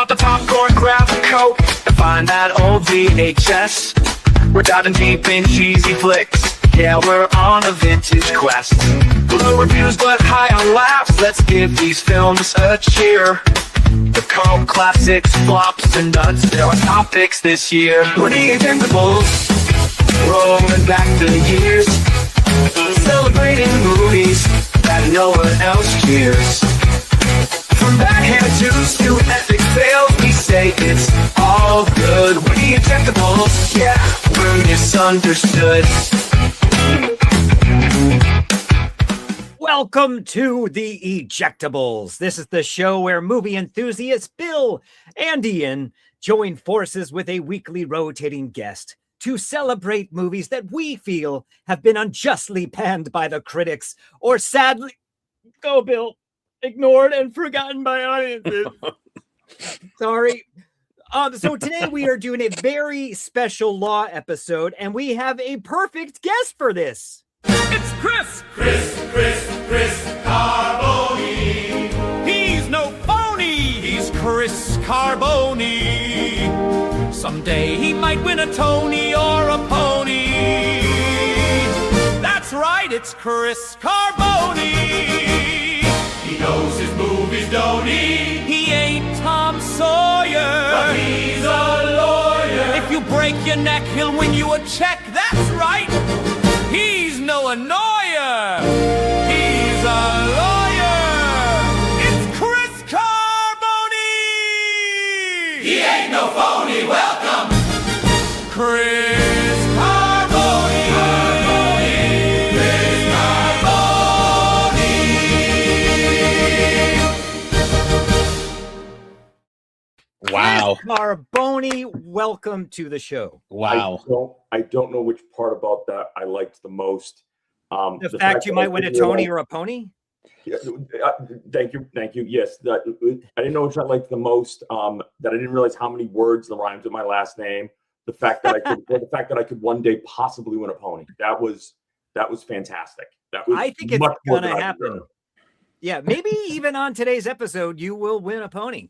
pop the popcorn, grab a Coke, and find that old VHS. We're diving deep in cheesy flicks. Yeah, we're on a vintage quest. Low reviews but high on laughs. Let's give these films a cheer. The cult classics, flops, and nuts. There are topics this year. We're the Ejectables, rolling back the years, celebrating movies that no one else cheers. From backhand juice to epic fails, we say it's all good. We're the Ejectables, yeah, we're misunderstood. Welcome to the Ejectables. This is the show where movie enthusiasts Bill and Ian join forces with a weekly rotating guest to celebrate movies that we feel have been unjustly panned by the critics or sadly, go Bill, ignored and forgotten by audiences. Sorry. So today we are doing a very special Law episode, and we have a perfect guest for this. It's Chris Carbone. He's no phony. He's Chris Carbone. Someday he might win a Tony or a pony. That's right, it's Chris Carbone. He knows his movies, don't he? He ain't Tom Sawyer, but he's a lawyer. If you break your neck, he'll win you a check. That's right. He's no annoyer. He's a lawyer. It's Chris Carbone. He ain't no phony. Welcome, Chris Carbone. Chris Carbone. Wow. Chris Carbone, welcome to the show. Wow. I don't know which part about that I liked the most. The fact you might win a Tony or a pony? Yeah, thank you. Yes, I didn't know which I liked the most. That I didn't realize how many words the rhymes with my last name. The fact that I could one day possibly win a pony. That was fantastic. That was. I think it's gonna happen. Yeah, maybe even on today's episode, you will win a pony.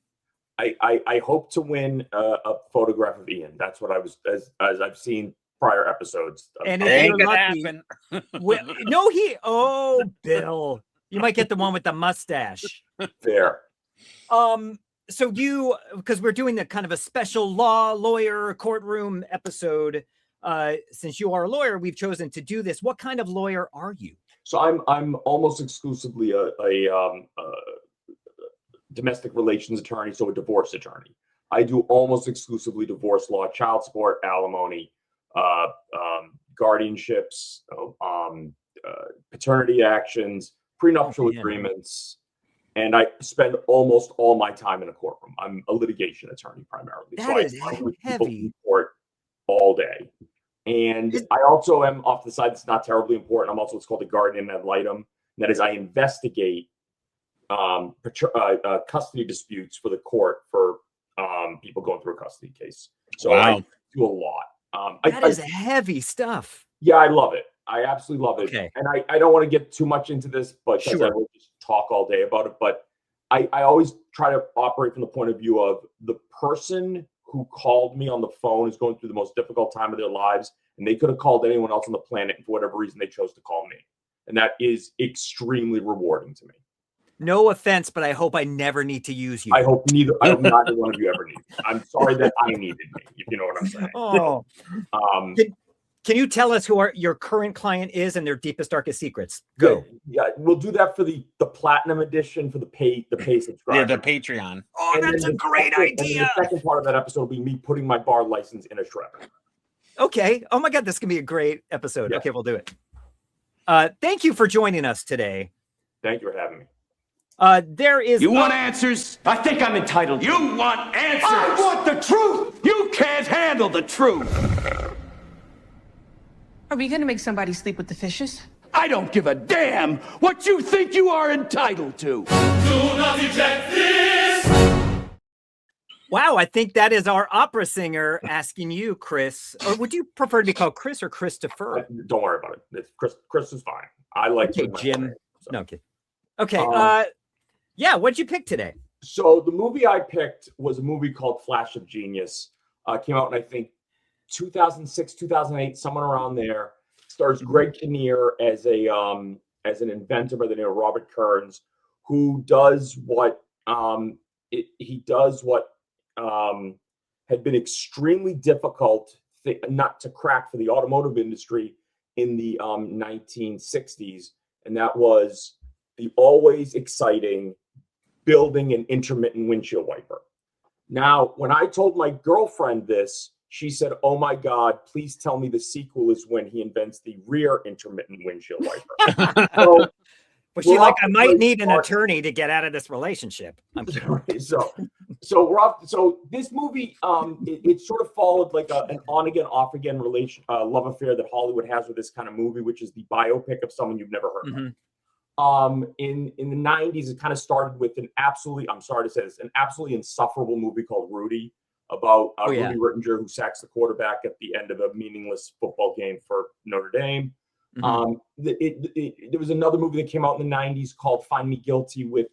I hope to win a photograph of Ian. That's what I was as I've seen prior episodes. And it ain't gonna happen. Bill, you might get the one with the mustache. Fair. So because we're doing the kind of a special lawyer courtroom episode. Since you are a lawyer, we've chosen to do this. What kind of lawyer are you? So I'm almost exclusively a domestic relations attorney, so a divorce attorney. I do almost exclusively divorce law, child support, alimony, guardianships, paternity actions, prenuptial agreements, and I spend almost all my time in a courtroom. I'm a litigation attorney primarily. That so is I work with people heavy. in court all day. And I also am off the side, it's not terribly important. I'm also what's called a guardian ad litem. And that is I investigate custody disputes for the court for people going through a custody case. So wow. I do a lot. That is heavy stuff. Yeah, I love it. I absolutely love it. Okay. And I don't want to get too much into this, but Sure. I will just talk all day about it. But I always try to operate from the point of view of the person who called me on the phone is going through the most difficult time of their lives, and they could have called anyone else on the planet, and for whatever reason they chose to call me. And that is extremely rewarding to me. No offense, but I hope I never need to use you. I hope neither one of you ever need me. I'm sorry that I needed me, if you know what I'm saying. Oh. Can you tell us who your current client is and their deepest, darkest secrets? Go. Yeah, we'll do that for the platinum edition for the pay subscriber. Yeah, the Patreon. Oh, that's a great idea. The second part of that episode will be me putting my bar license in a shredder. Okay. Oh my God, this can be a great episode. Yeah. Okay, we'll do it. Thank you for joining us today. Thank you for having me. There is. You want answers? I think I'm entitled. You want answers? I want the truth. You can't handle the truth. Are we gonna make somebody sleep with the fishes? I don't give a damn what you think you are entitled to. Do not eject this. Wow, I think that is our opera singer asking you, Chris. Or would you prefer to be called Chris or Christopher? Don't worry about it. It's Chris is fine. I like Okay, my Jim. name, so. No, okay. Okay. Yeah, what'd you pick today? So the movie I picked was a movie called Flash of Genius. Came out in, I think, 2006, 2008, somewhere around there. Stars Greg Kinnear as an inventor by the name of Robert Kearns, who does what had been extremely difficult not to crack for the automotive industry in the 1960s, and that was the always exciting building an intermittent windshield wiper. Now, when I told my girlfriend this, she said, "Oh my God, please tell me the sequel is when he invents the rear intermittent windshield wiper." So, was she like, "I might need an attorney to get out of this relationship"? I'm so we're off. So this movie, it sort of followed like an on again, off again love affair that Hollywood has with this kind of movie, which is the biopic of someone you've never heard of. In the 90s, it kind of started with I'm sorry to say this, an absolutely insufferable movie called Rudy, about Rudy Rittinger, who sacks the quarterback at the end of a meaningless football game for Notre Dame. There was another movie that came out in the 90s called Find Me Guilty with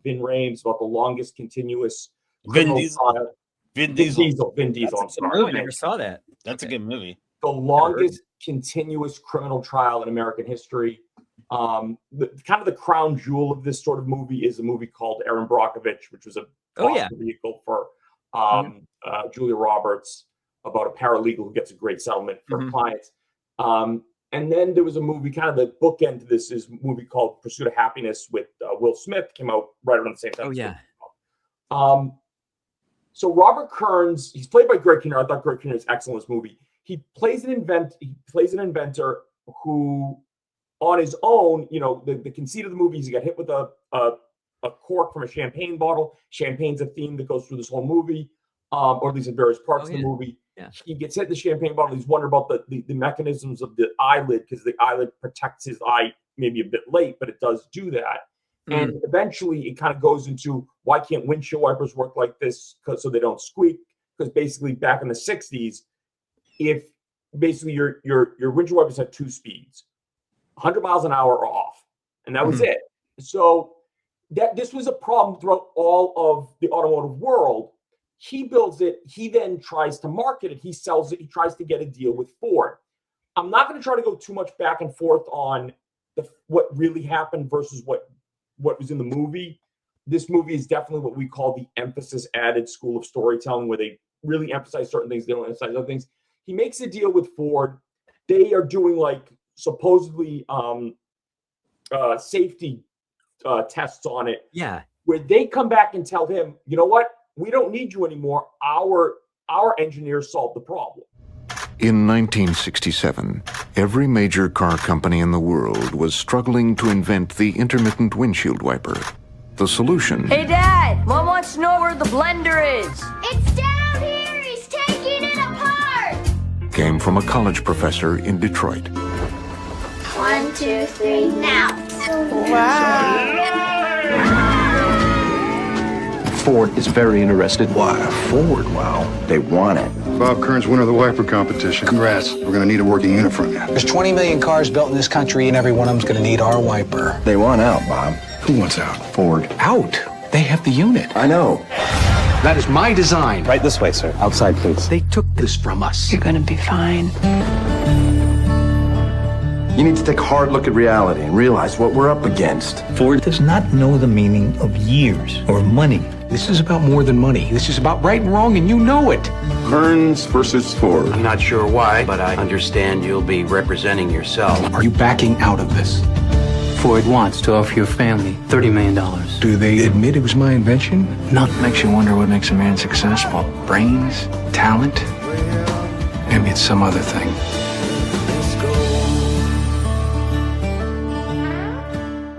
Vin Rames, about the longest continuous Vin Diesel. Vin Diesel. I'm sorry. I never saw that. That's a good movie. The longest continuous criminal trial in American history. Kind of the crown jewel of this sort of movie is a movie called Erin Brockovich, which was a vehicle for Julia Roberts, about a paralegal who gets a great settlement for her clients. And then there was a movie, kind of the bookend to this is a movie called Pursuit of Happiness with Will Smith, came out right around the same time. So Robert Kearns, he's played by Greg Kinnear. I thought Greg Kinnear is excellent in this movie. He plays an inventor who, on his own, the conceit of the movie is he got hit with a cork from a champagne bottle. Champagne's a theme that goes through this whole movie, or at least in various parts of the movie. Yeah. He gets hit in the champagne bottle. He's wondering about the mechanisms of the eyelid, because the eyelid protects his eye, maybe a bit late, but it does do that. And eventually it kind of goes into, why can't windshield wipers work like this so they don't squeak? Because basically back in the 60s, if basically your windshield wipers had two speeds, 100 miles an hour or off, and that was it. So this was a problem throughout all of the automotive world. He builds it. He then tries to market it. He sells it. He tries to get a deal with Ford. I'm not going to try to go too much back and forth on what really happened versus what was in the movie. This movie is definitely what we call the emphasis added school of storytelling, where they really emphasize certain things, they don't emphasize other things. He makes a deal with Ford. They are doing like supposedly safety tests on it. Yeah. Where they come back and tell him, you know what? We don't need you anymore. Our engineers solved the problem. In 1967, every major car company in the world was struggling to invent the intermittent windshield wiper. The solution... Hey, Dad! Mom wants to know where the blender is. It's down here! He's taking it apart! ...came from a college professor in Detroit. 1, 2, 3, now. Wow. Ford is very interested. Why, Ford? Wow, they want it. Bob Kearns, winner of the wiper competition. Congrats. We're going to need a working unit from you. There's 20 million cars built in this country, and every one of them's going to need our wiper. They want out, Bob. Who wants out? Ford. Out? They have the unit. I know. That is my design. Right this way, sir. Outside, please. They took this from us. You're going to be fine. You need to take a hard look at reality and realize what we're up against. Ford does not know the meaning of years or money. This is about more than money. This is about right and wrong, and you know it. Kearns versus Ford. I'm not sure why, but I understand you'll be representing yourself. Are you backing out of this? Ford wants to offer your family $30 million. Do they admit it was my invention? Nothing makes you wonder what makes a man successful. Brains, talent, maybe it's some other thing.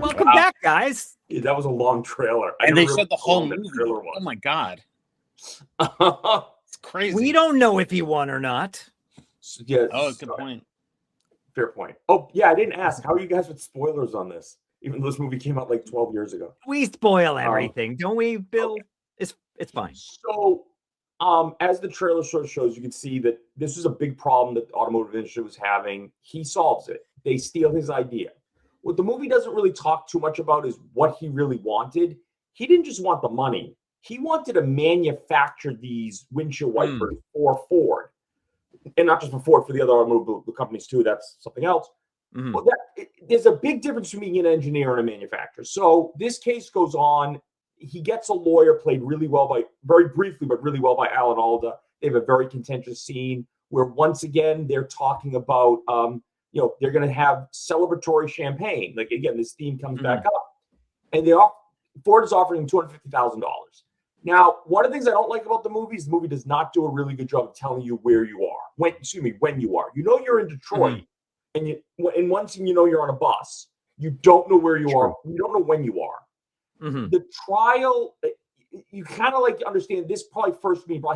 Welcome back, guys. Yeah, that was a long trailer. And they said the whole movie. Oh my God. It's crazy. We don't know if he won or not. Yeah. Oh, good point. Fair point. Oh, yeah, I didn't ask. How are you guys with spoilers on this? Even though this movie came out like 12 years ago. We spoil everything, don't we, Bill? Okay. It's fine. So, as the trailer sort of shows, you can see that this was a big problem that the automotive industry was having. He solves it. They steal his idea. What the movie doesn't really talk too much about is what he really wanted. He didn't just want the money. He wanted to manufacture these windshield wipers for Ford, and not just for Ford, for the other automobile companies too. That's something else. Well, there's a big difference between being an engineer and a manufacturer. So this case goes on. He gets a lawyer played really well very briefly, but really well by Alan Alda. They have a very contentious scene where once again they're talking about, they're going to have celebratory champagne. Like again, this theme comes back up, and Ford is offering him $250,000. Now, one of the things I don't like about the movie is the movie does not do a really good job of telling you where you are. When you are. You know you're in Detroit, and in one scene you're on a bus. You don't know where you are. You don't know when you are. The trial, you kind of like understand this probably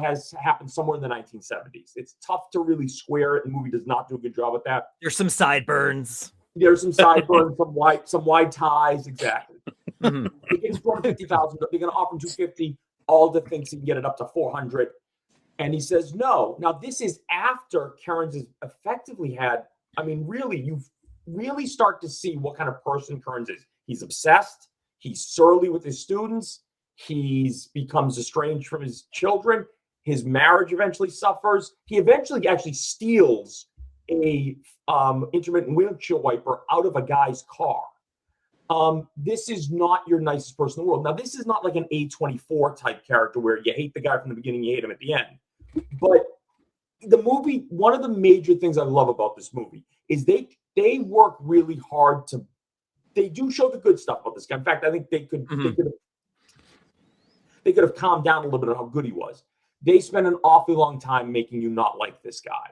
has happened somewhere in the 1970s. It's tough to really square it. The movie does not do a good job at that. There's some sideburns. Some wide ties. Exactly. He gets $450,000. They're going to offer him $250,000. Alda thinks he can get it up to $400,000, and he says no. Now this is after Kearns has effectively had. I mean, really, you really start to see what kind of person Kearns is. He's obsessed. He's surly with his students. He becomes estranged from his children. His marriage eventually suffers. He eventually actually steals a intermittent windshield wiper out of a guy's car. This is not your nicest person in the world. Now, this is not like an A24 type character where you hate the guy from the beginning, you hate him at the end. But the movie, one of the major things I love about this movie is they work really hard to. They do show the good stuff about this guy. In fact, I think they could have calmed down a little bit on how good he was. They spent an awfully long time making you not like this guy.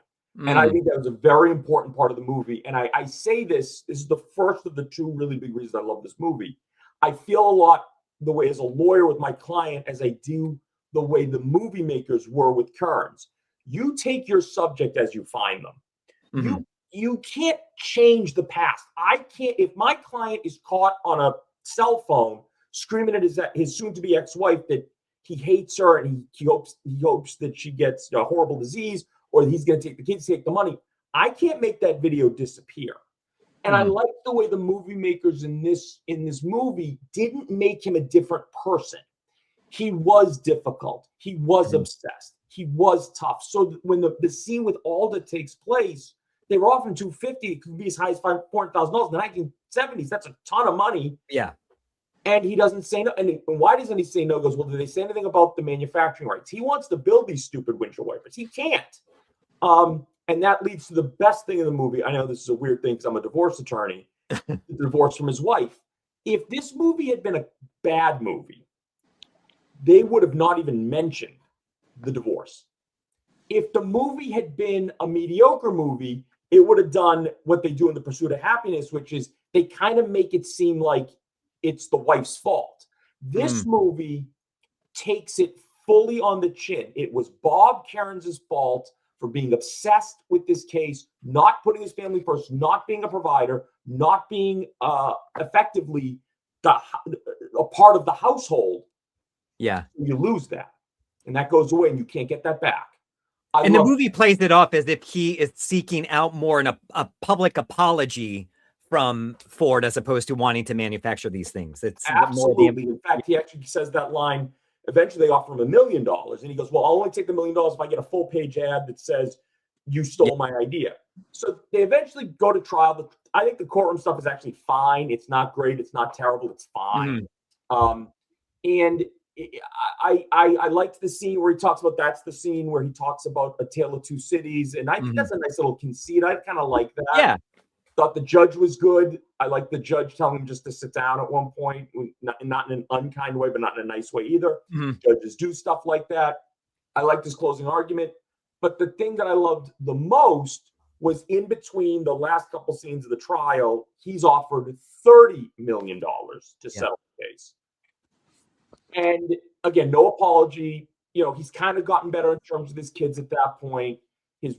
And I think that was a very important part of the movie. And I say this is the first of the two really big reasons I love this movie. I feel a lot the way as a lawyer with my client as I do the way the movie makers were with Kearns. You take your subject as you find them. You can't change the past. I can't. If my client is caught on a cell phone screaming at his soon-to-be ex-wife that he hates her and he hopes that she gets a horrible disease or he's going to take the kids to take the money, I can't make that video disappear. And I like the way the movie makers in this movie didn't make him a different person. He was difficult. He was obsessed. He was tough. So when the scene with Alda takes place, they were offering $250,000. It could be as high as $400,000 in the 1970s. That's a ton of money. Yeah. And he doesn't say no. And why doesn't he say no? Goes, well, did they say anything about the manufacturing rights? He wants to build these stupid windshield wipers. He can't. And that leads to the best thing in the movie. I know this is a weird thing because I'm a divorce attorney. The divorce from his wife. If this movie had been a bad movie, they would have not even mentioned the divorce. If the movie had been a mediocre movie, it would have done what they do in The Pursuit of Happiness, which is they kind of make it seem like it's the wife's fault. This movie takes it fully on the chin. It was Bob Kearns' fault for being obsessed with this case, not putting his family first, not being a provider, not being effectively a part of the household. Yeah. You lose that. And that goes away and you can't get that back. And the movie plays it off as if he is seeking out more a public apology from Ford as opposed to wanting to manufacture these things. It's absolutely. In fact, he actually says that line. Eventually, they offer him $1 million. And he goes, well, I'll only take the $1 million if I get a full page ad that says you stole my idea. So they eventually go to trial. I think the courtroom stuff is actually fine. It's not great. It's not terrible. It's fine. And I liked the scene where he talks about, that's the scene where he talks about A Tale of Two Cities. And I think that's a nice little conceit. I kind of like that. Yeah. Thought the judge was good. I like the judge telling him just to sit down at one point, not in an unkind way, but not in a nice way either. Judges do stuff like that. I liked his closing argument. But the thing that I loved the most was in between the last couple scenes of the trial, he's offered $30 million to settle the case. And again, no apology. You know, he's kind of gotten better in terms of his kids at that point. His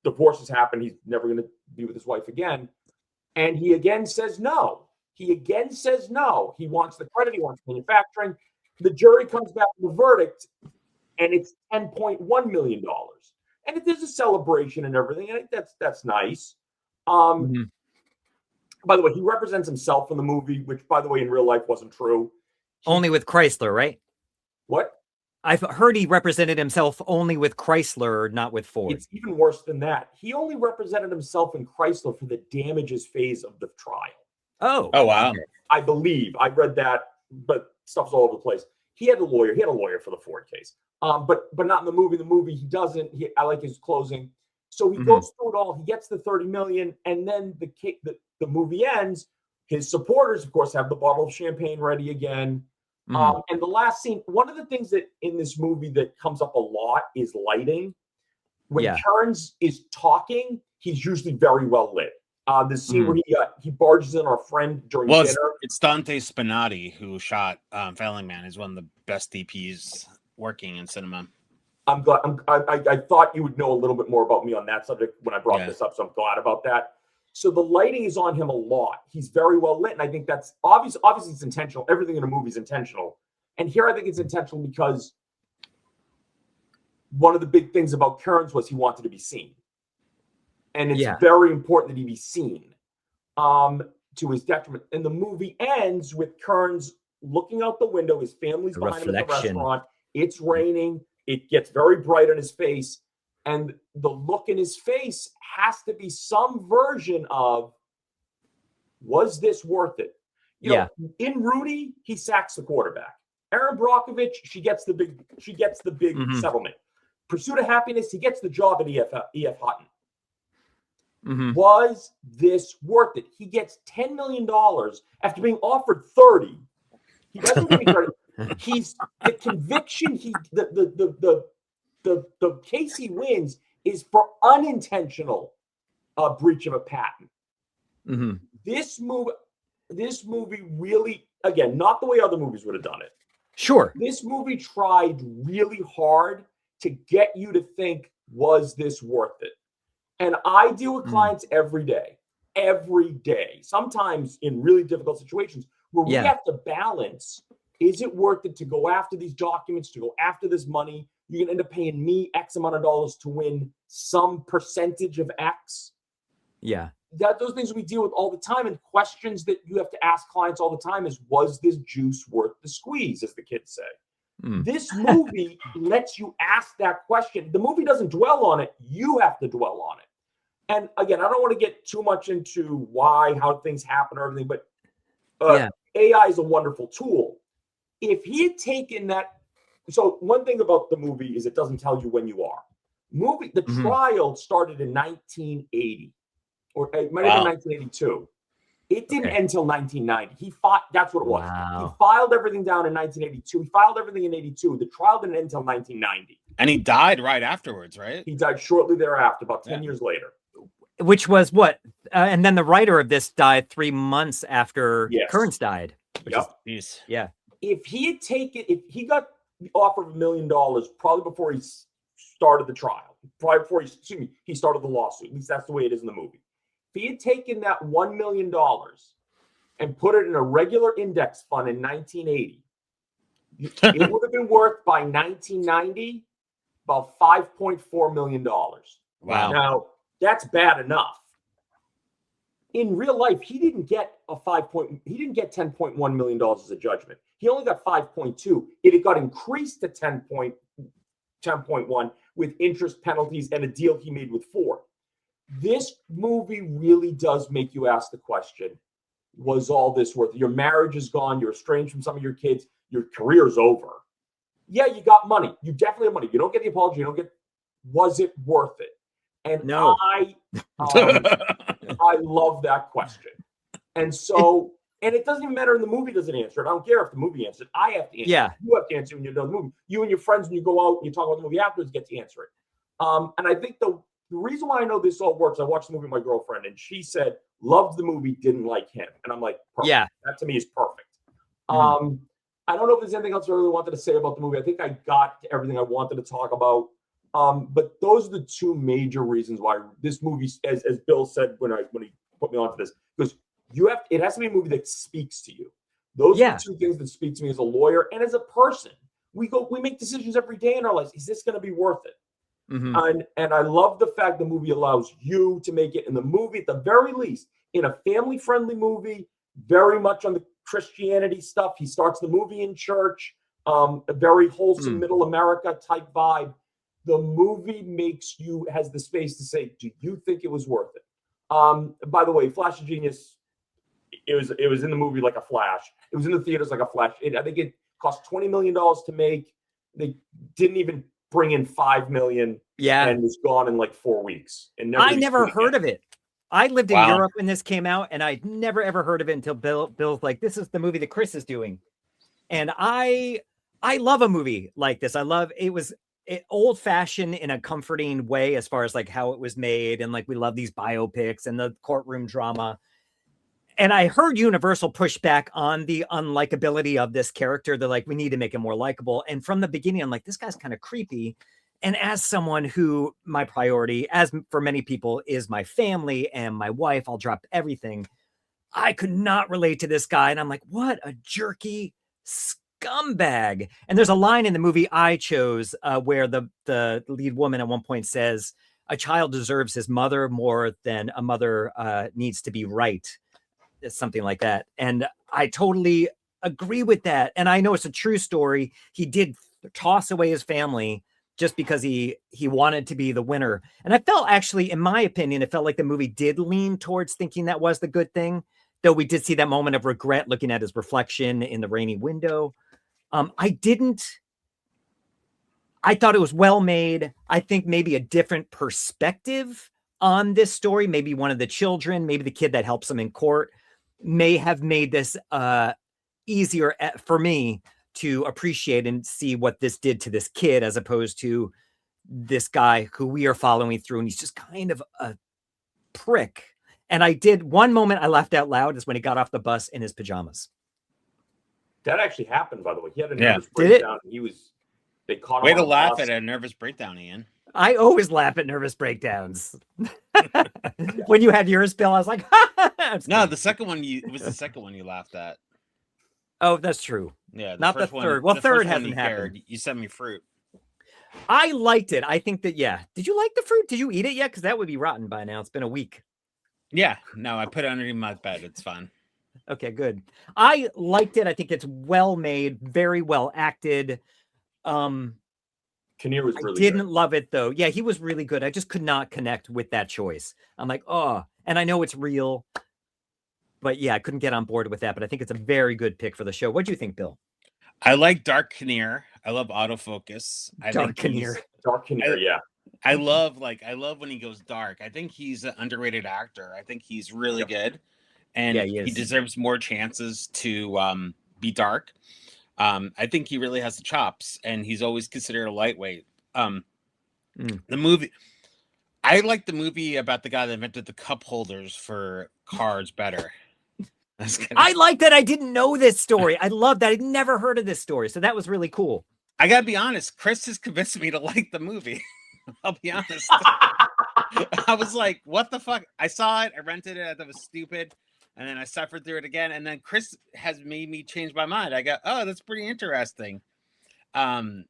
divorce has happened. He's never going to be with his wife again. And he again says no. He wants the credit. He wants manufacturing. The jury comes back with a verdict, and it's $10.1 million. And there's a celebration and everything. I think that's nice. By the way, he represents himself in the movie, which, by the way, in real life wasn't true. Only with Chrysler, right? What? I've heard he represented himself only with Chrysler, not with Ford. It's even worse than that. He only represented himself in Chrysler for the damages phase of the trial. Oh wow. Okay. I believe I read that, but stuff's all over the place. He had a lawyer. He had a lawyer for the Ford case, but not in the movie. The movie he doesn't. I like his closing. So he goes through it all. He gets the $30 million, and then the movie ends. His supporters, of course, have the bottle of champagne ready again. And the last scene, one of the things that in this movie that comes up a lot is lighting. When Kearns is talking, he's usually very well lit. The scene where he barges in our friend during dinner. It's Dante Spinati who shot Failing Man. He's one of the best DPs working in cinema. I'm glad. I thought you would know a little bit more about me on that subject when I brought this up, so I'm glad about that. So the lighting is on him a lot. He's very well lit, and I think that's obvious. Obviously, it's intentional. Everything in a movie is intentional, and here I think it's intentional because one of the big things about Kearns was he wanted to be seen, and it's very important that he be seen, to his detriment. And the movie ends with Kearns looking out the window. His family's behind him at the restaurant. It's raining. It gets very bright on his face. And the look in his face has to be some version of, was this worth it? You know, in Rudy, he sacks the quarterback. Erin Brockovich, she gets the big settlement. Pursuit of Happiness, he gets the job at E.F. Hutton. Was this worth it? He gets $10 million after being offered 30. He doesn't get any credit. He's the conviction. The case he wins is for unintentional breach of a patent. This movie really, again, not the way other movies would have done it. Sure. This movie tried really hard to get you to think, was this worth it? And I deal with clients every day, sometimes in really difficult situations where we have to balance, is it worth it to go after these documents, to go after this money? You're going to end up paying me X amount of dollars to win some percentage of X. Yeah. Those things we deal with all the time, and questions that you have to ask clients all the time is, was this juice worth the squeeze, as the kids say? This movie lets you ask that question. The movie doesn't dwell on it. You have to dwell on it. And again, I don't want to get too much into how things happen or everything, but AI is a wonderful tool. If he had taken that, so one thing about the movie is it doesn't tell you when you are. The trial started in 1980, or it might have been 1982. It didn't end until 1990. That's what it was. He filed everything down in 1982. He filed everything in 82. The trial didn't end until 1990. And he died right afterwards, right? He died shortly thereafter, about 10 years later. Which was what? And then the writer of this died 3 months after Kearns died. If he got the offer of $1 million probably before he started the trial, probably before he started the lawsuit. At least that's the way it is in the movie. If he had taken that $1 million and put it in a regular index fund in 1980, it would have been worth by 1990 about $5.4 million. Wow. Now, that's bad enough. In real life, he didn't get $10.1 million as a judgment. He only got 5.2. It got increased to 10.1 with interest, penalties, and a deal he made with Ford. This movie really does make you ask the question, was all this worth it? Your marriage is gone. You're estranged from some of your kids. Your career's over. Yeah, you got money. You definitely have money. You don't get the apology. Was it worth it? And no. I love that question. And so, and it doesn't even matter if the movie doesn't answer it. I don't care if the movie answers it. I have to answer it. You have to answer it when you know the movie. You and your friends, when you go out and you talk about the movie afterwards, get to answer it. And I think the reason why I know this all works, I watched the movie with my girlfriend, and she said, loved the movie, didn't like him. And I'm like, perfect. That to me is perfect. I don't know if there's anything else I really wanted to say about the movie. I think I got to everything I wanted to talk about. But those are the two major reasons why this movie, as Bill said when he put me onto this, because it has to be a movie that speaks to you. Those are the two things that speak to me as a lawyer and as a person. We make decisions every day in our lives. Is this going to be worth it? And I love the fact the movie allows you to make it in the movie, at the very least, in a family-friendly movie, very much on the Christianity stuff. He starts the movie in church. a very wholesome middle America type vibe. The movie has the space to say, do you think it was worth it? By the way, Flash of Genius, it was in the movie like a flash. It was in the theaters like a flash. I think it cost $20 million to make. They didn't even bring in $5 million. Yeah. And was gone in like 4 weeks. And I never heard of it. I lived in Europe when this came out, and I'd never ever heard of it until Bill's like, this is the movie that Chris is doing. And I love a movie like this. It was old fashioned in a comforting way as far as like how it was made. And like, we love these biopics and the courtroom drama. And I heard Universal push back on the unlikability of this character. They're like, we need to make him more likable. And from the beginning, I'm like, this guy's kind of creepy. And as someone who my priority, as for many people, is my family and my wife, I'll drop everything. I could not relate to this guy. And I'm like, what a jerky scumbag. And there's a line in the movie I chose where the lead woman at one point says, a child deserves his mother more than a mother needs to be right. It's something like that. And I totally agree with that. And I know it's a true story. He did toss away his family just because he wanted to be the winner. And I felt actually, in my opinion, it felt like the movie did lean towards thinking that was the good thing, though we did see that moment of regret looking at his reflection in the rainy window. I thought it was well made. I think maybe a different perspective on this story, maybe one of the children, maybe the kid that helps him in court, may have made this easier for me to appreciate and see what this did to this kid, as opposed to this guy who we are following through. And he's just kind of a prick. And one moment I laughed out loud is when he got off the bus in his pajamas. That actually happened, by the way. He had a nervous breakdown. They caught him. Way to laugh at a nervous breakdown, Ian. I always laugh at nervous breakdowns. When you had yours, Bill, I was like, no, the second one you laughed at. Oh, that's true. Yeah, not the third. Well, third hasn't happened. You sent me fruit. I liked it. I think that, yeah. Did you like the fruit? Did you eat it yet? Because that would be rotten by now. It's been a week. Yeah, no, I put it underneath my bed. It's fine. Okay, good. I liked it. I think it's well made, very well acted. Kinnear was really didn't love it though. Yeah, he was really good. I just could not connect with that choice. I'm like, oh, and I know it's real, but yeah, I couldn't get on board with that. But I think it's a very good pick for the show. What do you think, Bill? I like Dark Kinnear. I love autofocus. Dark Kinnear, yeah. I love when he goes dark. I think he's an underrated actor. I think he's really good, and he deserves more chances to be dark. I think he really has the chops, and he's always considered a lightweight. The movie, I like the movie about the guy that invented the cup holders for cards better. I like that. I didn't know this story. I love that. I'd never heard of this story, so that was really cool. I gotta be honest. Chris has convinced me to like the movie. I'll be honest. I was like, what the fuck? I saw it. I rented it. I thought it was stupid. And then I suffered through it again. And then Chris has made me change my mind. I go, oh, that's pretty interesting. I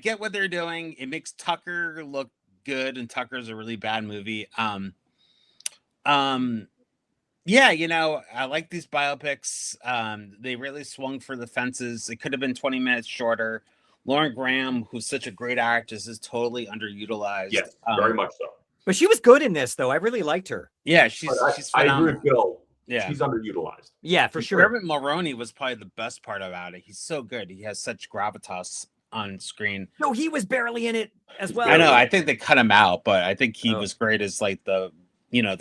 get what they're doing. It makes Tucker look good. And Tucker's a really bad movie. Yeah, you know, I like these biopics. They really swung for the fences. It could have been 20 minutes shorter. Lauren Graham, who's such a great actress, is totally underutilized. Yes, very much so. But she was good in this, though. I really liked her. Yeah, she's I agree with Bill. Yeah, she's underutilized. Yeah, for sure. Dermot Mulroney was probably the best part about it. He's so good. He has such gravitas on screen. No, he was barely in it as well. I know. I think they cut him out, but I think he was great as like the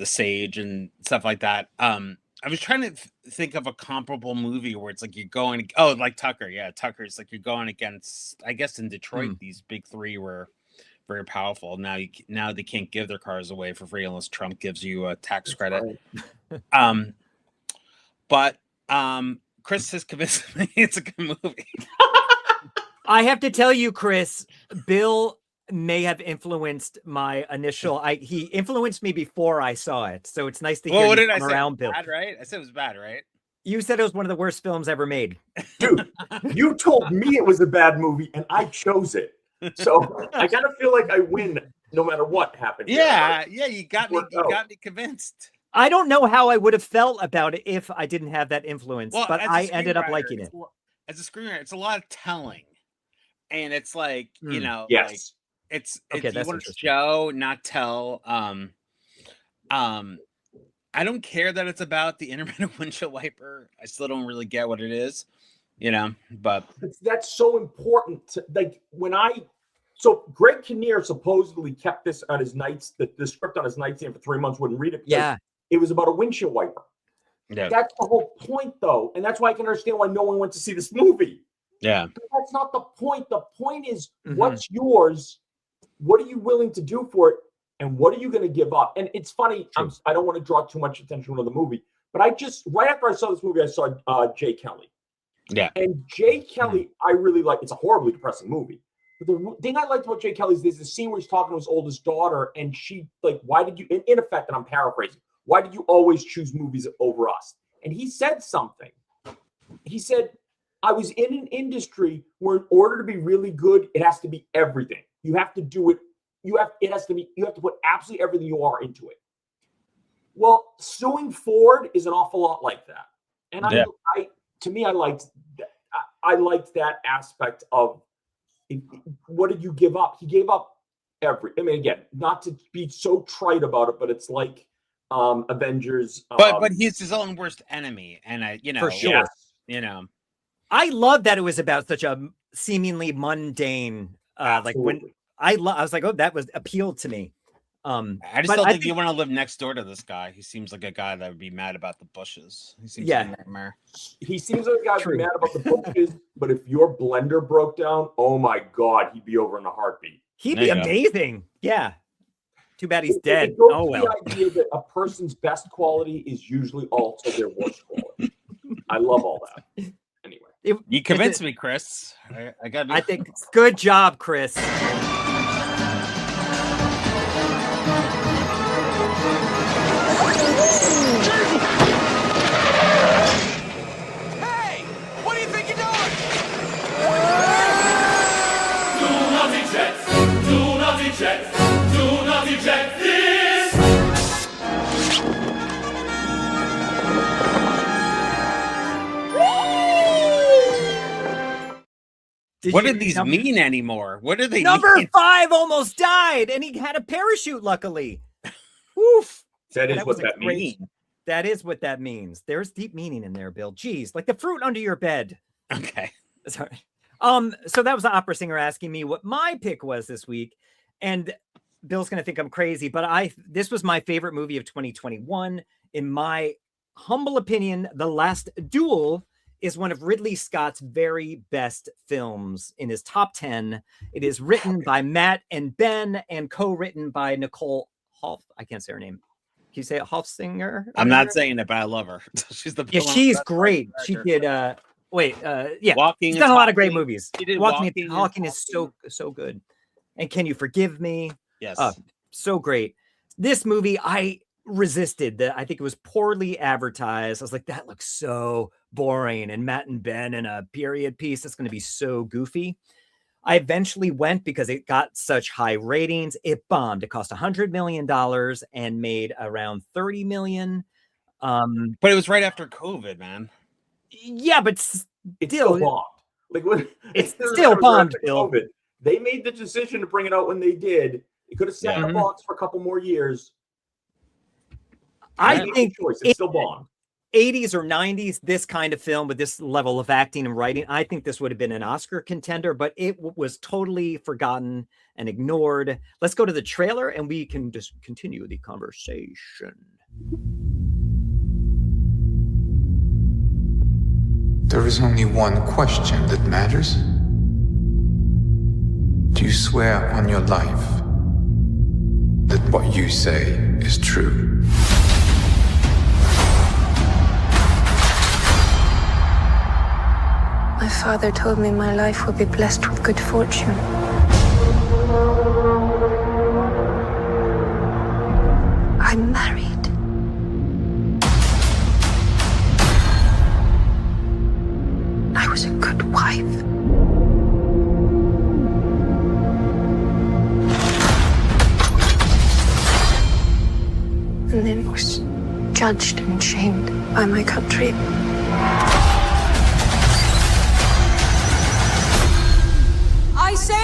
sage and stuff like that. I was trying to think of a comparable movie where it's like you're going, like Tucker. Yeah, Tucker's like you're going against, I guess in Detroit, these big three were very powerful. Now they can't give their cars away for free unless Trump gives you a tax credit. Right. But Chris has convinced me it's a good movie. I have to tell you, Chris, Bill may have influenced my initial. He influenced me before I saw it, so it's nice to hear. What did I say? Around Bill. Bad, right? I said it was bad, right? You said it was one of the worst films ever made. Dude, you told me it was a bad movie, and I chose it. So I kind of feel like I win no matter what happens. Yeah, yeah, you got me. You got me convinced. I don't know how I would have felt about it if I didn't have that influence, but I ended up liking it. as a screenwriter, it's a lot of telling, and it's like yes. like it's okay, you want to show, not tell. I don't care that it's about the intermittent windshield wiper. I still don't really get what it is, but that's so important. Like so Greg Kinnear supposedly kept this on his the script on his nightstand for 3 months, wouldn't read it. Yeah. It was about a windshield wiper. Yeah. That's the whole point, though. And that's why I can understand why no one went to see this movie. Yeah. But that's not the point. The point is what's yours? What are you willing to do for it? And what are you going to give up? And it's funny. I don't want to draw too much attention to the movie, but right after I saw this movie, I saw Jay Kelly. Yeah. And Jay Kelly, I really like. It's a horribly depressing movie. But the thing I liked about Jay Kelly is there's a scene where he's talking to his oldest daughter, and she why did you, in effect, and I'm paraphrasing, why did you always choose movies over us? And he said something. He said, I was in an industry where in order to be really good, it has to be everything. You have to do it. You have to put absolutely everything you are into it. Well, suing Ford is an awful lot like that. And I liked that aspect of what did you give up? He gave up again, not to be so trite about it, but it's like Avengers. But he's his own worst enemy. And for sure. I love that it was about such a seemingly mundane, like when I was like, oh, that was appealed to me. I just don't think you want to live next door to this guy. He seems like a guy that would be mad about the bushes. He seems like a nightmare. He seems like a guy who'd be mad about the bushes, but if your blender broke down, oh my God, he'd be over in a heartbeat. He'd be amazing. Yeah. Too bad he's dead. Oh, well. The idea that a person's best quality is usually also their worst quality. I love all that. Anyway. You convinced me, Chris. I think good job, Chris. Hey! What do you think you're doing? Do not eject! Do not eject! Do not eject this! What did these mean anymore? What do they Number mean? 5 almost died, and he had a parachute, luckily. Woof. That is what that means. That is what that means. There's deep meaning in there, Bill. Jeez, like the fruit under your bed. Okay. Sorry. So that was the opera singer asking me what my pick was this week. And Bill's going to think I'm crazy, but this was my favorite movie of 2021. In my humble opinion, The Last Duel is one of Ridley Scott's very best films in his top 10. It is written by Matt and Ben and co-written by Nicole Hoff. I can't say her name. Can you say it? Hoffsinger? I'm not saying it, but I love her. She's the she's great. She did Walking. She's done a lot of great movies. Walking is so good. And Can You Forgive Me? Yes. So great. This movie, I resisted that. I think it was poorly advertised. I was like, that looks so boring. And Matt and Ben in a period piece, it's going to be so goofy. I eventually went because it got such high ratings. It bombed. It cost $100 million and made around $30 million. But it was right after COVID, man. Yeah, but it still bombed. It's still bombed, Bill. COVID. They made the decision to bring it out when they did. It could have sat in the box for a couple more years. I think it's still bombed. 80s or 90s, this kind of film with this level of acting and writing, I think this would have been an Oscar contender, but it was totally forgotten and ignored. Let's go to the trailer and we can just continue the conversation. There is only one question that matters. Do you swear on your life that what you say is true? My father told me my life would be blessed with good fortune. I'm married. I was a good wife. And then was judged and shamed by my country.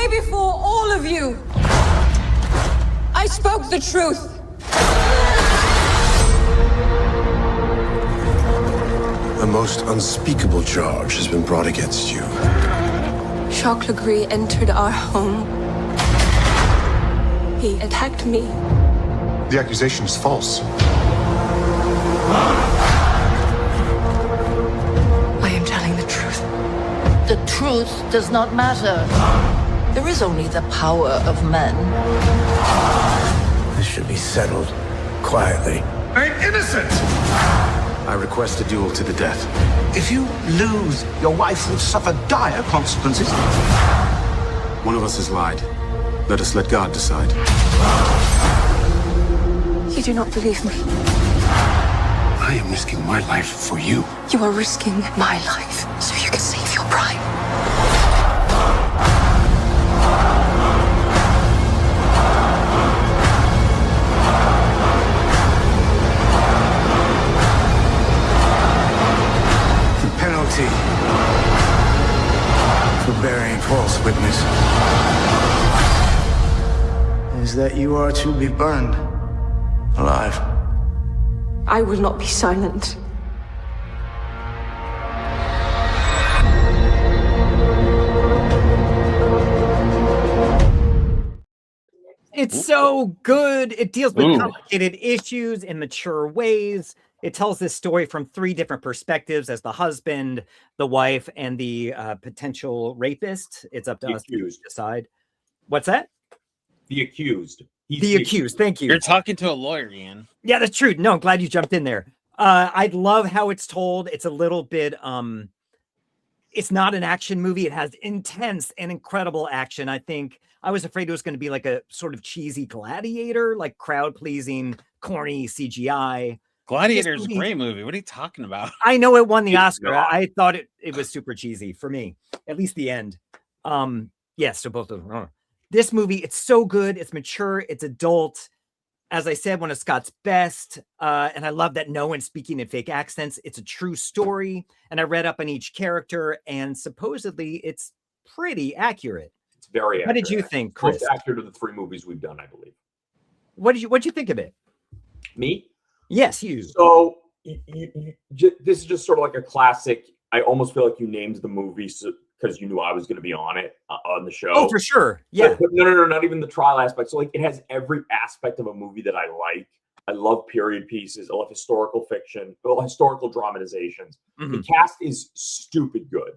day before all of you, I spoke the truth. A most unspeakable charge has been brought against you. Jacques Legris entered our home. He attacked me. The accusation is false. I am telling the truth. The truth does not matter. There is only the power of men. This should be settled quietly. I'm innocent! I request a duel to the death. If you lose, your wife will suffer dire consequences. One of us has lied. Let us let God decide. You do not believe me. I am risking my life for you. You are risking my life so you can save your prime. Penalty for bearing false witness is that you are to be burned alive. I will not be silent. It's so good. It deals with complicated issues in mature ways. It tells this story from three different perspectives as the husband, the wife, and the potential rapist. It's up to us to decide. What's that? The accused. The accused. Thank you. You're talking to a lawyer, Ian. Yeah, that's true. No, I'm glad you jumped in there. I love how it's told. It's a little bit, it's not an action movie. It has intense and incredible action. I think I was afraid it was going to be like a sort of cheesy Gladiator, like crowd pleasing, corny CGI. Gladiator's a great movie. What are you talking about? I know it won the Oscar. I thought it was super cheesy for me, at least the end. Yes, so both of them. This movie, it's so good. It's mature. It's adult. As I said, one of Scott's best. And I love that no one's speaking in fake accents. It's a true story. And I read up on each character, and supposedly it's pretty accurate. It's very accurate. What did you think, Chris? Most accurate of the three movies we've done, I believe. What'd you think of it? Me? Yes, you. So this is just sort of like a classic. I almost feel like you named the movie because you knew I was going to be on it on the show. Oh, for sure. Yeah. But no, not even the trial aspect. So like it has every aspect of a movie that I like. I love period pieces. I love historical fiction, historical dramatizations. Mm-hmm. The cast is stupid good.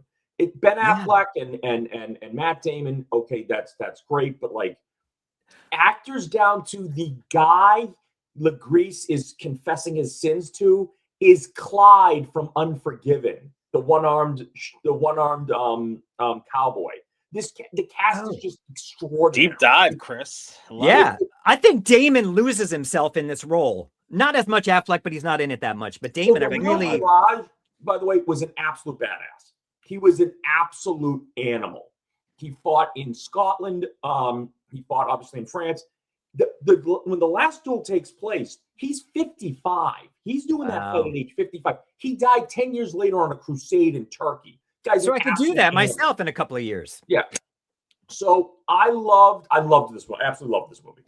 Ben Affleck and Matt Damon. Okay, that's great. But like actors down to the guy Legris is confessing his sins to is Clyde from Unforgiven, the one-armed cowboy. The cast is just extraordinary. Deep dive, Chris. I think Damon loses himself in this role. Not as much Affleck, but he's not in it that much. But Damon, by the way, was an absolute badass. He was an absolute animal. He fought in Scotland. He fought obviously in France. When the Last Duel takes place, he's 55. He's doing that fight at age 55. He died 10 years later on a crusade in Turkey. So I could do that myself in a couple of years. Yeah. So I loved this one. I absolutely loved this movie.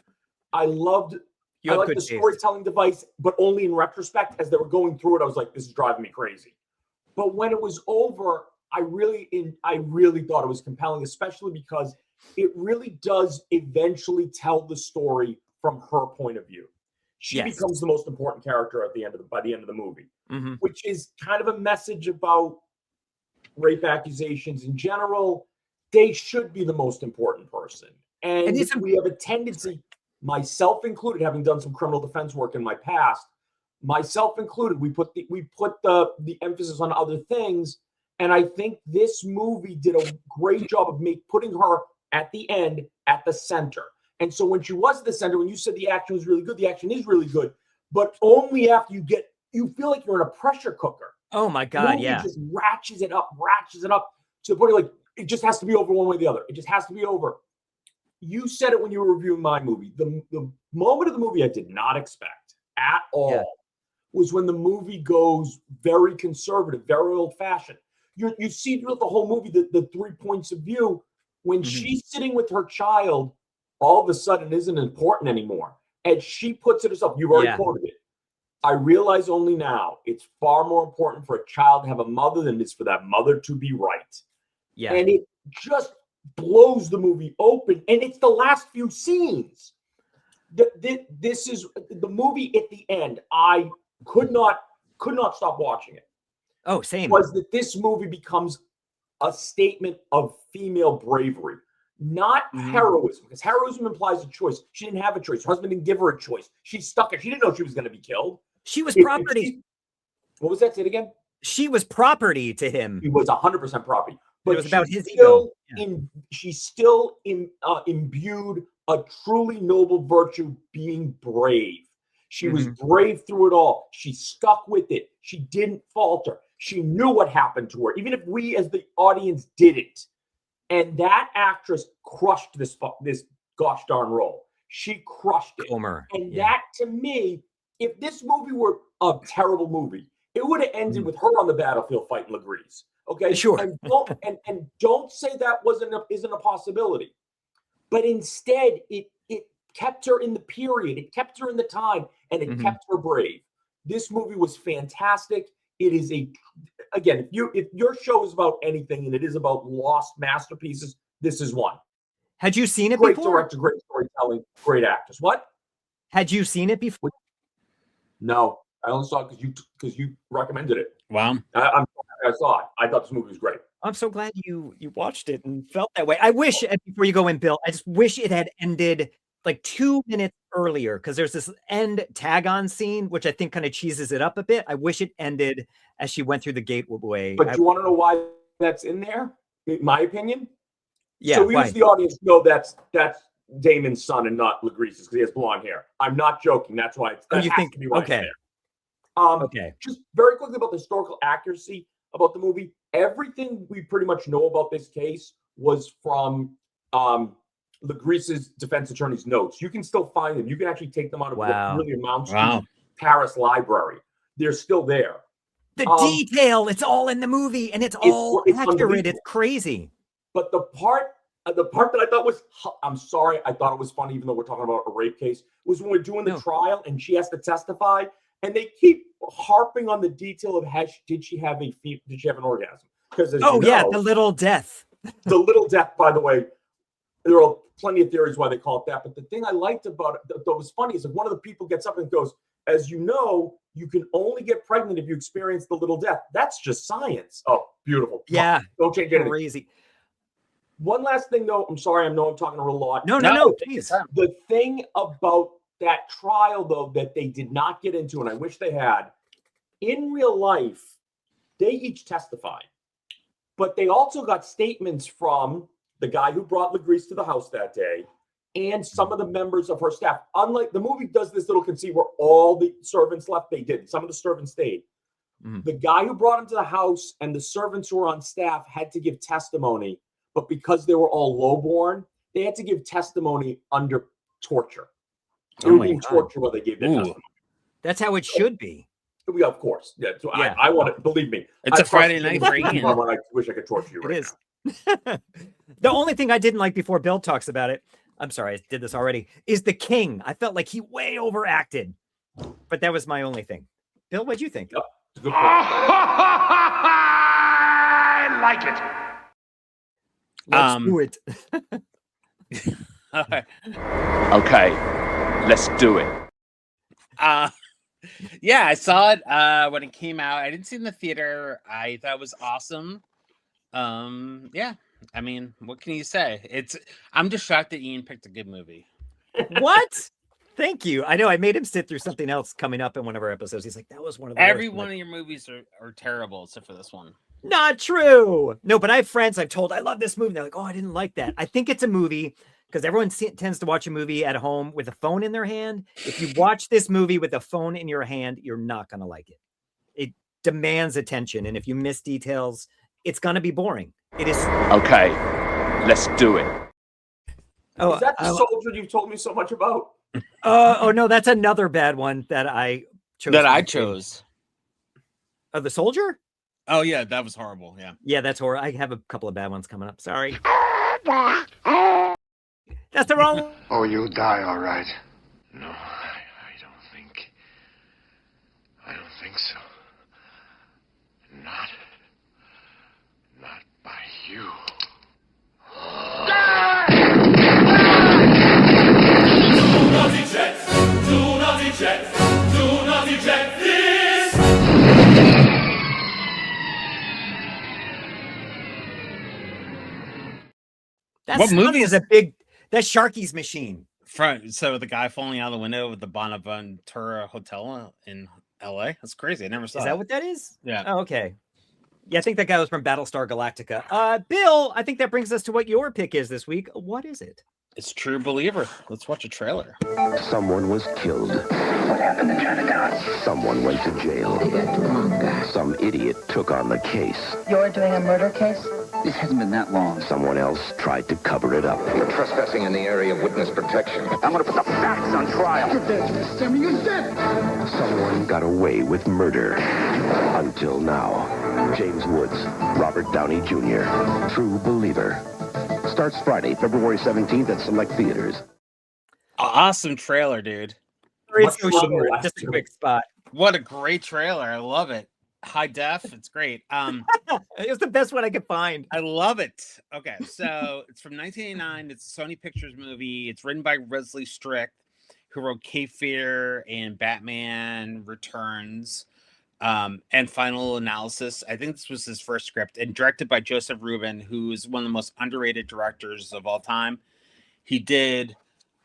I liked the storytelling device, but only in retrospect. As they were going through it, I was like, this is driving me crazy. But when it was over, I really thought it was compelling, especially because it really does eventually tell the story from her point of view. She becomes the most important character by the end of the movie, which is kind of a message about rape accusations in general. They should be the most important person. And we have a tendency, myself included, having done some criminal defense work in my past, myself included, we put the emphasis on other things. And I think this movie did a great job of putting her at the end, at the center. And so when she was at the center, when you said the action was really good, the action is really good, but only after you feel like you're in a pressure cooker. Oh my God, yeah. It just ratchets it up to the point of like, it just has to be over one way or the other. It just has to be over. You said it when you were reviewing my movie. The moment of the movie I did not expect at all was when the movie goes very conservative, very old-fashioned. You see throughout the whole movie the 3 points of view, When she's sitting with her child, all of a sudden it isn't important anymore. And she puts it herself. You've already quoted it. I realize only now it's far more important for a child to have a mother than it is for that mother to be right. Yeah. And it just blows the movie open. And it's the last few scenes. This is the movie at the end. I could not stop watching it. Oh, same. Was that this movie becomes a statement of female bravery, not heroism, because heroism implies a choice. She didn't have a choice. Her husband didn't give her a choice. She stuck it. She didn't know she was going to be killed. She was property. What was that? Say it again. She was property to him. He was 100% property. But it was about his ego. She still imbued a truly noble virtue, being brave. She was brave through it all. She stuck with it. She didn't falter. She knew what happened to her, even if we as the audience didn't. And that actress crushed this gosh darn role. She crushed it. And that, to me, if this movie were a terrible movie, it would have ended with her on the battlefield fighting Legrees. Okay, sure. And don't say that isn't a possibility. But instead, it kept her in the period. It kept her in the time, and it kept her brave. This movie was fantastic. It is again, if your show is about anything, and it is about lost masterpieces, this is one. Had you seen it before? Great director, great storytelling, great actors. What? Had you seen it before? No, I only saw it because you recommended it. Wow. I saw it. I thought this movie was great. I'm so glad you watched it and felt that way. I wish, before you go in, Bill, I just wish it had ended like 2 minutes earlier, because there's this end tag-on scene, which I think kind of cheeses it up a bit. I wish it ended as she went through the gateway. But you want to know why that's in there? In my opinion? Yeah. So we as the audience know that's Damon's son and not Legreese's, because he has blonde hair. I'm not joking. That's why it's to be why it's there. Okay. Just very quickly about the historical accuracy about the movie. Everything we pretty much know about this case was from Legreese's defense attorney's notes. You can still find them. You can actually take them out of what really amounts to Paris Library. They're still there. The detail, it's all in the movie, and it's all accurate. It's crazy. But the part that I thought was, I'm sorry, I thought it was funny, even though we're talking about a rape case, was when we're doing the trial and she has to testify, and they keep harping on the detail of did she have an orgasm? Because the little death. The little death, by the way, there are plenty of theories why they call it that. But the thing I liked about it that was funny is that one of the people gets up and goes, as you know, you can only get pregnant if you experience the little death. That's just science. Oh, beautiful. Yeah. Don't change anything. Crazy. One last thing, though. I'm sorry. I know I'm talking a real lot. No. Please. The thing about that trial, though, that they did not get into, and I wish they had, in real life, they each testified. But they also got statements from the guy who brought Legreese to the house that day and some of the members of her staff. Unlike the movie does this little conceit where all the servants left, they didn't. Some of the servants stayed. The guy who brought him to the house and the servants who were on staff had to give testimony, but because they were all lowborn, they had to give testimony under torture. They were being tortured while they gave their testimony. That's how it should be. Yeah, of course. Yeah, so I want to believe me. It's a Friday night for Ian. I wish I could torture you right now. The only thing I didn't like before Bill talks about it, I'm sorry, I did this already, is the king. I felt like he way overacted, but that was my only thing. Bill, what'd you think? Yep. It's a good point. I like it. Let's do it. Okay, let's do it. Yeah, I saw it when it came out. I didn't see it in the theater. I thought it was awesome. Yeah, I mean, what can you say? I'm just shocked that Ian picked a good movie. What? Thank you. I know I made him sit through something else coming up in one of our episodes. He's like, that was one of the Every worst. one of your movies are terrible except for this one. Not true. No, but I have friends I've told I love this movie. They're like, oh, I didn't like that. I think it's a movie because everyone tends to watch a movie at home with a phone in their hand. If you watch this movie with a phone in your hand, you're not going to like it. It demands attention. And if you miss details, it's going to be boring. It is. Okay, let's do it. Oh, is that the soldier you've told me so much about? Oh no, that's another bad one that I chose. Oh, the soldier? Oh yeah, that was horrible. Yeah. Yeah, that's horrible. I have a couple of bad ones coming up. Sorry. That's the wrong. Oh, you'll die, all right. No, I don't think so. Not by you. Do not eject! Do not eject! Do not eject this! What movie is a big? That's Sharky's machine. So the guy falling out of the window with the Bonaventura Hotel in LA. That's crazy. I never saw. Is that what that is? Yeah. Oh, okay. Yeah, I think that guy was from Battlestar Galactica. Bill, I think that brings us to what your pick is this week. What is it? It's True Believer. Let's watch a trailer. Someone was killed. What happened in Chinatown? Someone went to jail. They got the wrong guy. Some idiot took on the case. You're doing a murder case? It hasn't been that long. Someone else tried to cover it up. You're trespassing in the area of witness protection. I'm gonna put the facts on trial. You're dead, Mr. Sammy. You're dead. Someone got away with murder. Until now. James Woods, Robert Downey Jr., True Believer. Starts Friday, February 17th at select theaters. Awesome trailer, dude. Just a quick spot. What a great trailer. I love it. High def. It's great. It was the best one I could find. I love it. Okay, so it's from 1989. It's a Sony Pictures movie. It's written by Wesley Strick, who wrote Cape Fear and Batman Returns. And Final Analysis. I think this was his first script, and directed by Joseph Rubin, who is one of the most underrated directors of all time. He did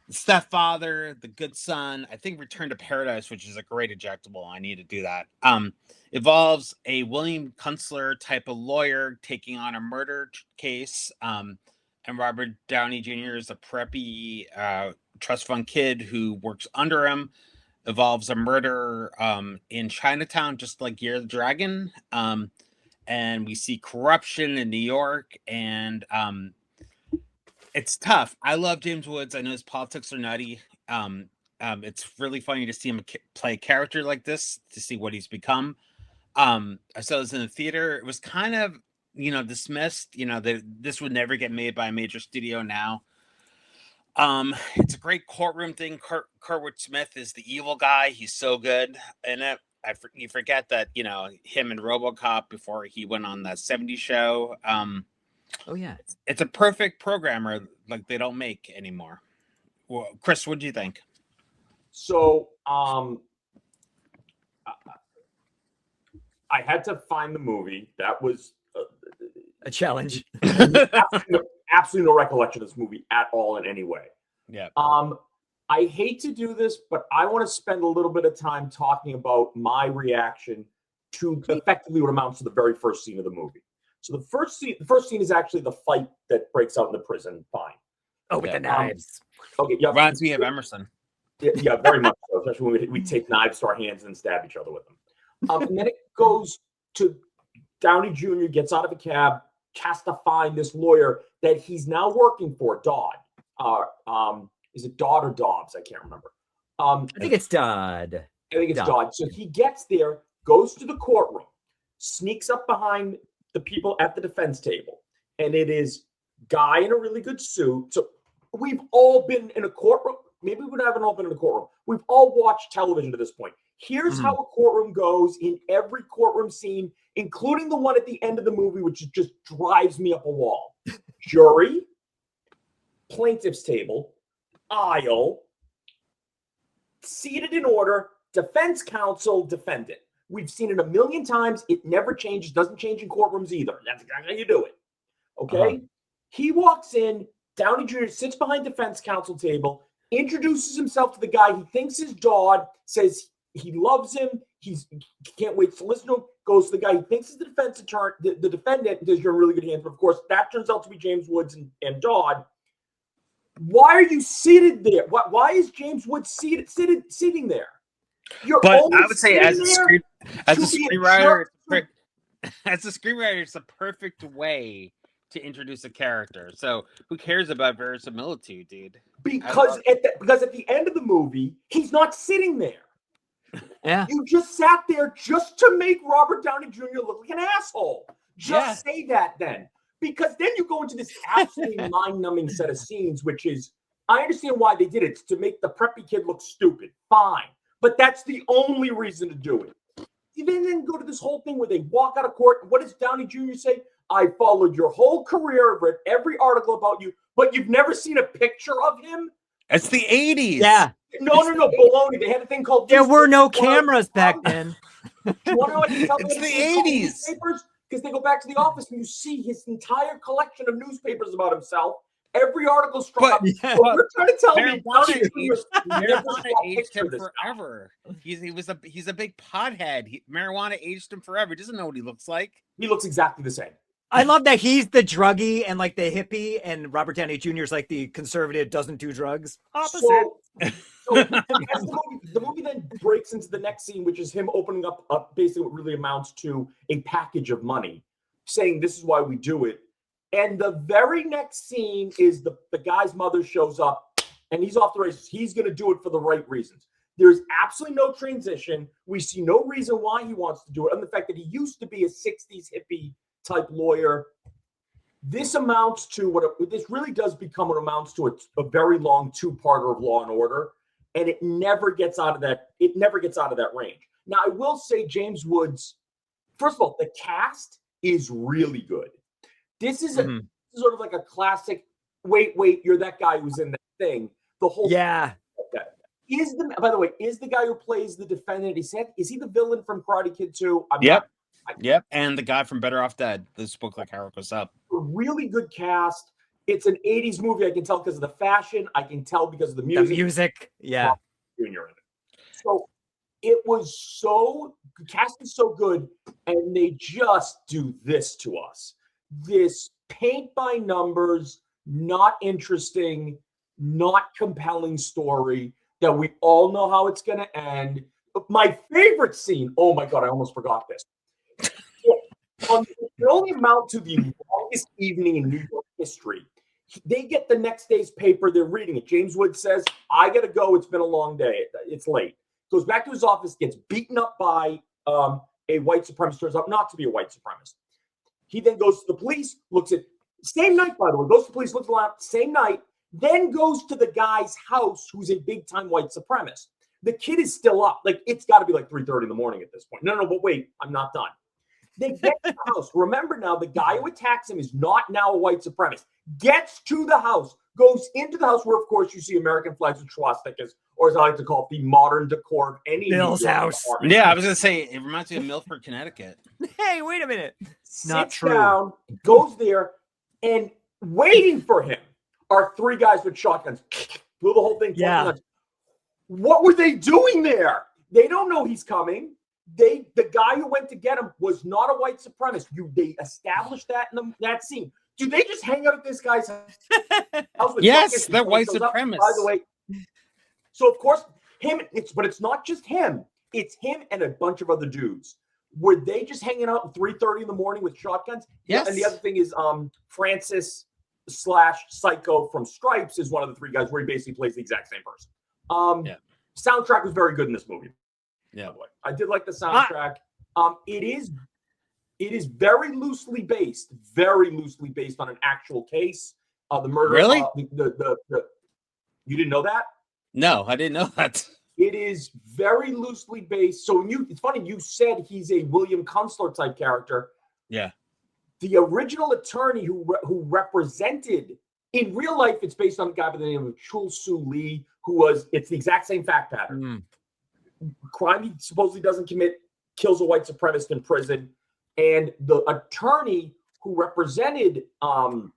Stepfather, The Good Son, I think Return to Paradise, which is a great ejectable. I need to do that. Involves a William Kunstler type of lawyer taking on a murder case. And Robert Downey Jr. is a preppy trust fund kid who works under him. Involves a murder in Chinatown, just like Year of the Dragon. And we see corruption in New York, and it's tough. I love James Woods. I know his politics are nutty. It's really funny to see him play a character like this, to see what he's become. I saw this in the theater. It was kind of, dismissed. This would never get made by a major studio now. It's a great courtroom thing. Kurtwood Smith is the evil guy. He's so good in it. You forget that, him and RoboCop before he went on that 70s show. Oh yeah. It's a perfect programmer like they don't make anymore. Well, Chris, what do you think? So, I had to find the movie. That was a challenge. Absolutely no recollection of this movie at all in any way. Yeah. I hate to do this, but I want to spend a little bit of time talking about my reaction to effectively what amounts to the very first scene of the movie. So the first scene is actually the fight that breaks out in the prison. Fine. Oh, with the knives. Okay. Yeah. Reminds me of Emerson. Yeah, very much so. Especially when we take knives to our hands and stab each other with them. And then it goes to Downey Jr. gets out of a cab, has to find this lawyer that he's now working for, Dodd. Is it Dodd or Dobbs? I can't remember. I think it's Dodd. I think it's Dodd. So he gets there, goes to the courtroom, sneaks up behind the people at the defense table, and it is guy in a really good suit. So we've all been in a courtroom. Maybe we haven't all been in a courtroom. We've all watched television to this point. Here's how a courtroom goes in every courtroom scene, including the one at the end of the movie, which just drives me up a wall. Jury, plaintiff's table, aisle, seated in order, defense counsel, defendant. We've seen it a million times. It never changes, doesn't change in courtrooms either. That's exactly how you do it. Okay? He walks in, Downey Jr. sits behind defense counsel table, introduces himself to the guy he thinks is Dodd, says he loves him, he can't wait to listen to him, goes to the guy he thinks is the defense attorney, the defendant, and says, you're in really good hands. But of course, that turns out to be James Woods and Dodd. Why are you seated there? Why is James Woods sitting there? But I would say as a screenwriter, it's a perfect way to introduce a character. So who cares about verisimilitude, dude? Because at the end of the movie, he's not sitting there. Yeah. You just sat there just to make Robert Downey Jr. look like an asshole. Just say that then. because then you go into this absolutely mind-numbing set of scenes, which is, I understand why they did it. It's to make the preppy kid look stupid. Fine. But that's the only reason to do it. You then go to this whole thing where they walk out of court. What does Downey Jr. say? I followed your whole career, read every article about you, but you've never seen a picture of him? It's the 80s. Yeah. No, baloney. They had a thing called... There were no cameras back then. Do you want to know what I can tell It's the 80s. Because they go back to the office and you see his entire collection of newspapers about himself. Every article's from But you're trying to tell me marijuana aged him forever. He's a big pothead. Marijuana aged him forever. He doesn't know what he looks like. He looks exactly the same. I love that he's the druggie and like the hippie, and Robert Downey Jr. is like the conservative, doesn't do drugs. Opposite. So the movie then breaks into the next scene, which is him opening up basically what really amounts to a package of money, saying this is why we do it. And the very next scene is the guy's mother shows up and he's off the races. He's going to do it for the right reasons. There's absolutely no transition. We see no reason why he wants to do it. And the fact that he used to be a 60s hippie type lawyer. This amounts to this really does become what amounts to a very long two-parter of Law and Order. And it never gets out of that. It never gets out of that range. Now, I will say James Woods, first of all, the cast is really good. This is sort of like a classic, wait, you're that guy who's in that thing. The whole yeah. By the way, is the guy who plays the defendant, is he the villain from Karate Kid 2? Yep. And the guy from Better Off Dead. This book like how it goes up. A really good cast. It's an 80s movie. I can tell because of the fashion. I can tell because of the music. The music, yeah. Junior in it. So it was the cast is so good, and they just do this to us. This paint by numbers, not interesting, not compelling story that we all know how it's going to end. My favorite scene, oh my God, I almost forgot this. It only amount to the longest evening in New York history. They get the next day's paper. They're reading it. James Woods says, I got to go. It's been a long day. It's late. Goes back to his office, gets beaten up by a white supremacist, turns out not to be a white supremacist. He then goes to the police, looks at, same night, by the way, goes to the police, looks around, same night, then goes to the guy's house who's a big-time white supremacist. The kid is still up. Like, it's got to be like 3:30 in the morning at this point. No, but wait, I'm not done. They get to the house. Remember now, the guy who attacks him is not now a white supremacist. Gets to the house, goes into the house where, of course, you see American flags with swastikas, or as I like to call it, the modern decor of any Bill's house. Yeah, I was going to say, it reminds me of Milford, Connecticut. Hey, wait a minute. Not true. Down, goes there, and waiting for him are three guys with shotguns. Blew the whole thing. Yeah. What were they doing there? They don't know he's coming. The guy who went to get him was not a white supremacist. They established that in that scene. Do they just hang out at this guy's house? Yes, they're white supremacists. By the way, so of course but it's not just him. It's him and a bunch of other dudes. Were they just hanging out at 3:30 in the morning with shotguns? Yes. And the other thing is Francis / Psycho from Stripes is one of the three guys where he basically plays the exact same person. Soundtrack was very good in this movie. Yeah, I did like the soundtrack. It is very loosely based on an actual case. The murder. Really? You didn't know that? No, I didn't know that. It is very loosely based. So it's funny you said he's a William Kunstler type character. Yeah. The original attorney who represented in real life, it's based on a guy by the name of Chul Soo Lee, it's the exact same fact pattern. Crime he supposedly doesn't commit, kills a white supremacist in prison. And the attorney who represented Chul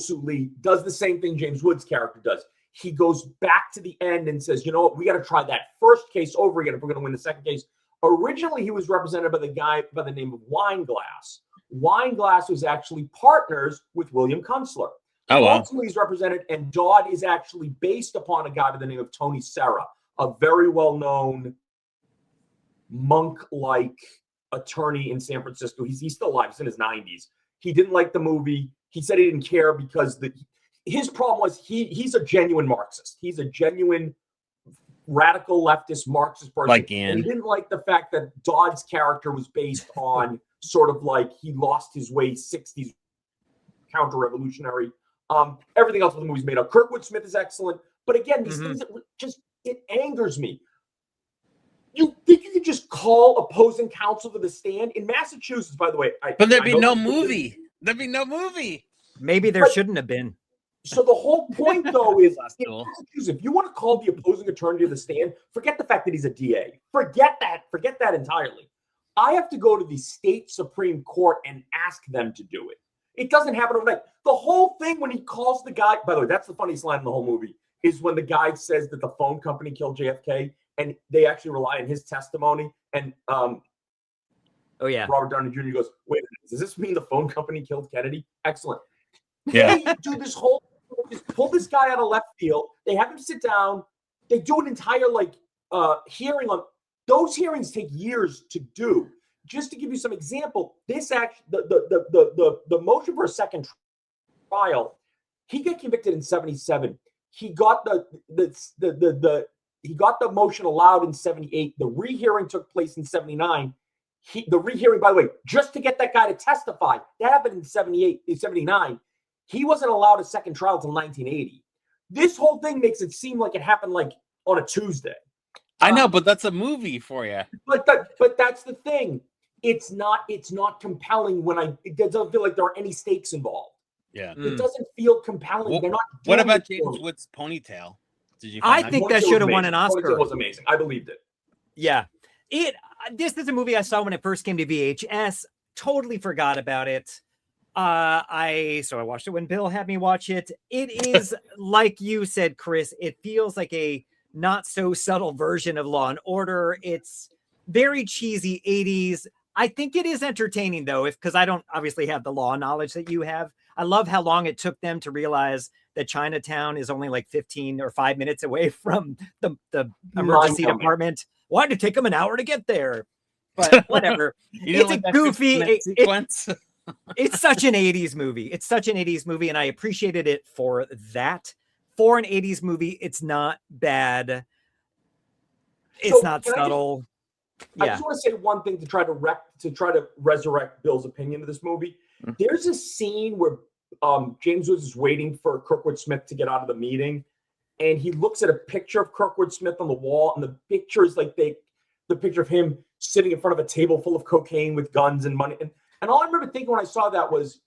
Soo Lee does the same thing James Woods' character does. He goes back to the end and says, you know what, we got to try that first case over again if we're going to win the second case. Originally, he was represented by the guy by the name of Weinglass. Weinglass was actually partners with William Kunstler. Oh, wow. Ultimately, he's represented, and Dodd is actually based upon a guy by the name of Tony Serra, a very well-known monk-like attorney in San Francisco. He's still alive. He's in his 90s. He didn't like the movie. He said he didn't care because his problem was he's a genuine Marxist. He's a genuine radical leftist Marxist person. Like Ian. And he didn't like the fact that Dodd's character was based on sort of like he lost his way 60s counter-revolutionary. Everything else with the movie's made up. Kurtwood Smith is excellent. But again, these things that just, it angers me. You think you could just call opposing counsel to the stand? In Massachusetts, by the way. But there'd be no movie. There'd be no movie. Maybe there shouldn't have been. So the whole point, though, is if you want to call the opposing attorney to the stand, forget the fact that he's a DA. Forget that. Forget that entirely. I have to go to the state Supreme Court and ask them to do it. It doesn't happen overnight. The whole thing when he calls the guy, by the way, that's the funniest line in the whole movie, is when the guy says that the phone company killed JFK, and they actually rely on his testimony. And Robert Downey Jr. goes, wait a minute, does this mean the phone company killed Kennedy? Excellent. Yeah. They do this whole, just pull this guy out of left field. They have him sit down. They do an entire hearing on. Those hearings take years to do. Just to give you some example, this the motion for a second trial, he got convicted in 1977. He got he got the motion allowed in 1978. The rehearing took place in 1979. The rehearing, by the way, just to get that guy to testify, that happened in 1979. He wasn't allowed a second trial until 1980. This whole thing makes it seem like it happened on a Tuesday. I know, but that's a movie for you. But that's the thing. It's not compelling it doesn't feel like there are any stakes involved. Yeah. It doesn't feel compelling. They're not. What about James Woods' ponytail? Did you? I think that should have won an Oscar. Ponytail was amazing. I believed it. Yeah. This is a movie I saw when it first came to VHS. Totally forgot about it. I watched it when Bill had me watch it. It is like you said, Chris. It feels like a not so subtle version of Law and Order. It's very cheesy 80s. I think it is entertaining though, because I don't obviously have the law knowledge that you have. I love how long it took them to realize that Chinatown is only 15 or 5 minutes away from the emergency department. Why did it take them an hour to get there? But whatever. It's a goofy sequence. It's such an 80s movie. It's such an 80s movie, and I appreciated it for that. For an 80s movie, it's not bad. It's not subtle. I just want to say one thing to try to resurrect Bill's opinion of this movie. There's a scene where James Woods is waiting for Kurtwood Smith to get out of the meeting, and he looks at a picture of Kurtwood Smith on the wall, and the picture is the picture of him sitting in front of a table full of cocaine with guns and money. And all I remember thinking when I saw that was,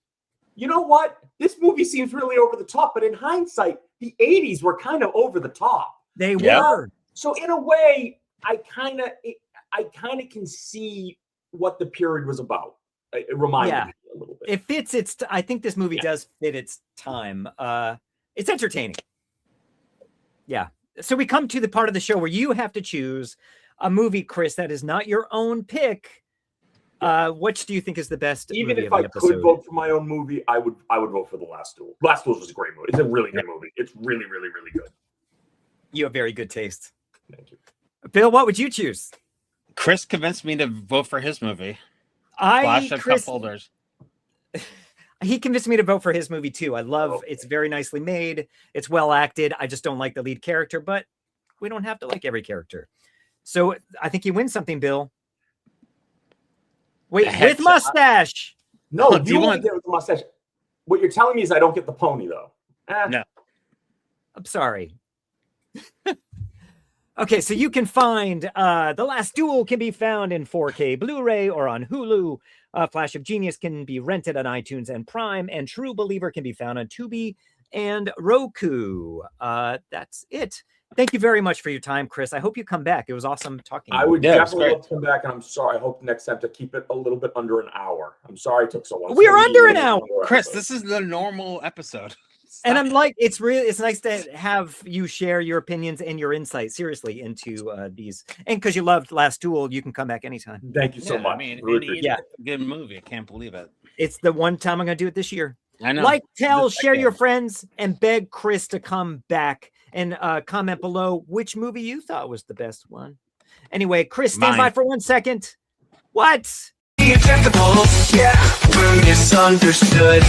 you know what? This movie seems really over the top, but in hindsight, the 80s were kind of over the top. They were. So in a way, I kind of can see what the period was about. It reminded me a little bit. It fits I think this movie does fit its time. It's entertaining. Yeah. So we come to the part of the show where you have to choose a movie, Chris, that is not your own pick. Which do you think is the best? Even if I could vote for my own movie, I would vote for The Last Duel. Last Duel was a great movie. It's a really good movie. It's really, really, really good. You have very good taste. Thank you. Bill, what would you choose? Chris convinced me to vote for his movie. Folders. He convinced me to vote for his movie too. I love it's very nicely made. It's well acted. I just don't like the lead character, but we don't have to like every character. So I think you win something, Bill. Wait, with mustache. No, you want to get with the mustache. What you're telling me is I don't get the pony, though. No. I'm sorry. Okay, so you can find The Last Duel can be found in 4K Blu-ray or on Hulu. Flash of Genius can be rented on iTunes and Prime, and True Believer can be found on Tubi and Roku. That's it. Thank you very much for your time, Chris. I hope you come back. It was awesome talking to you. I would definitely love to come back, and I'm sorry. I hope next time to keep it a little bit under an hour. I'm sorry it took so long. We are under an hour. Chris, this is the normal episode. And I'm like, it's nice to have you share your opinions and your insight seriously into these. And because you loved Last Duel, you can come back anytime. Thank you so much. I mean, it's a good movie. I can't believe it. It's the one time I'm going to do it this year. I know. Like, tell, share your friends, and beg Chris to come back and comment below which movie you thought was the best one. Anyway, Chris, stand by for 1 second. What? Ejectables, yeah, we're misunderstood.